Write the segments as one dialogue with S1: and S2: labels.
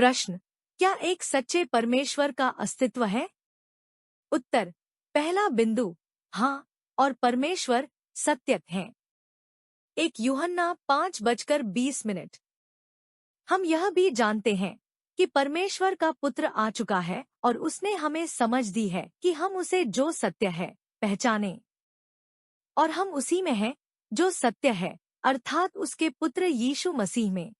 S1: प्रश्न, क्या एक सच्चे परमेश्वर का अस्तित्व है? उत्तर, पहला बिंदु, हाँ, और परमेश्वर सत्य हैं। 1 यूहन्ना 5:20। हम यह भी जानते हैं कि परमेश्वर का पुत्र आ चुका है और उसने हमें समझ दी है कि हम उसे जो सत्य है पहचाने, और हम उसी में हैं जो सत्य है, अर्थात उसके पुत्र यीशु मसीह में।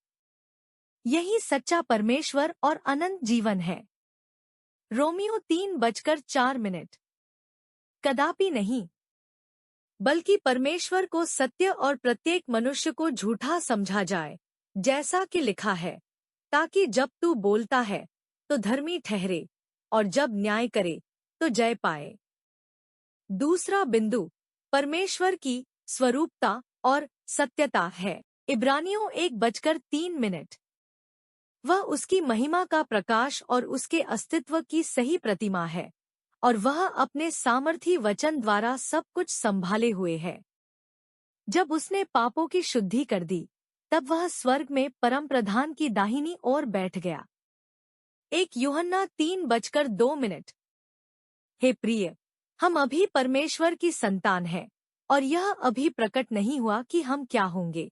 S1: यही सच्चा परमेश्वर और अनंत जीवन है। रोमियो 3:4। कदापि नहीं, बल्कि परमेश्वर को सत्य और प्रत्येक मनुष्य को झूठा समझा जाए, जैसा कि लिखा है, ताकि जब तू बोलता है तो धर्मी ठहरे और जब न्याय करे तो जय पाए। दूसरा बिंदु, परमेश्वर की स्वरूपता और सत्यता है। इब्रानियों 1:3। वह उसकी महिमा का प्रकाश और उसके अस्तित्व की सही प्रतिमा है, और वह अपने सामर्थी वचन द्वारा सब कुछ संभाले हुए है। जब उसने पापों की शुद्धि कर दी, तब वह स्वर्ग में परम प्रधान की दाहिनी ओर बैठ गया। 1 यूहन्ना 3:2। हे प्रिय, हम अभी परमेश्वर की संतान हैं, और यह अभी प्रकट नहीं हुआ कि हम क्या होंगे,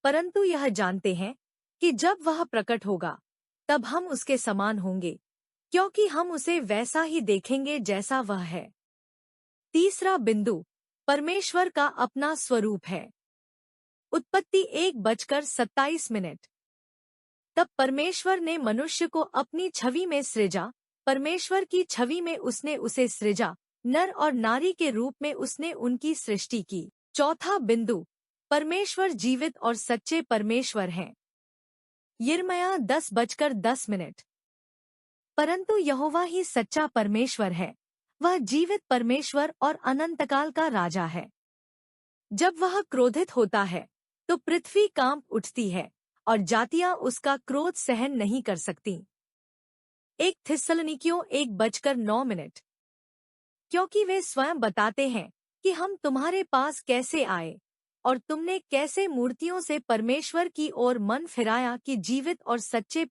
S1: परंतु यह जानते हैं कि जब वह प्रकट होगा तब हम उसके समान होंगे, क्योंकि हम उसे वैसा ही देखेंगे जैसा वह है। तीसरा बिंदु, परमेश्वर का अपना स्वरूप है। उत्पत्ति 1:27। तब परमेश्वर ने मनुष्य को अपनी छवि में सृजा, परमेश्वर की छवि में उसने उसे सृजा, नर और नारी के रूप में उसने उनकी सृष्टि की। चौथा बिंदु, परमेश्वर जीवित और सच्चे परमेश्वर हैं। यिर्मयाह 10:10। परंतु यहोवा ही सच्चा परमेश्वर है, वह जीवित परमेश्वर और अनंतकाल का राजा है। जब वह क्रोधित होता है तो पृथ्वी कांप उठती है और जातियां उसका क्रोध सहन नहीं कर सकती। 1 थिस्सलुनीकियों 1:9। क्योंकि वे स्वयं बताते हैं कि हम तुम्हारे पास कैसे आए और तुमने कैसे मूर्तियों से परमेश्वर की ओर मन फिराया कि जीवित और सच्चे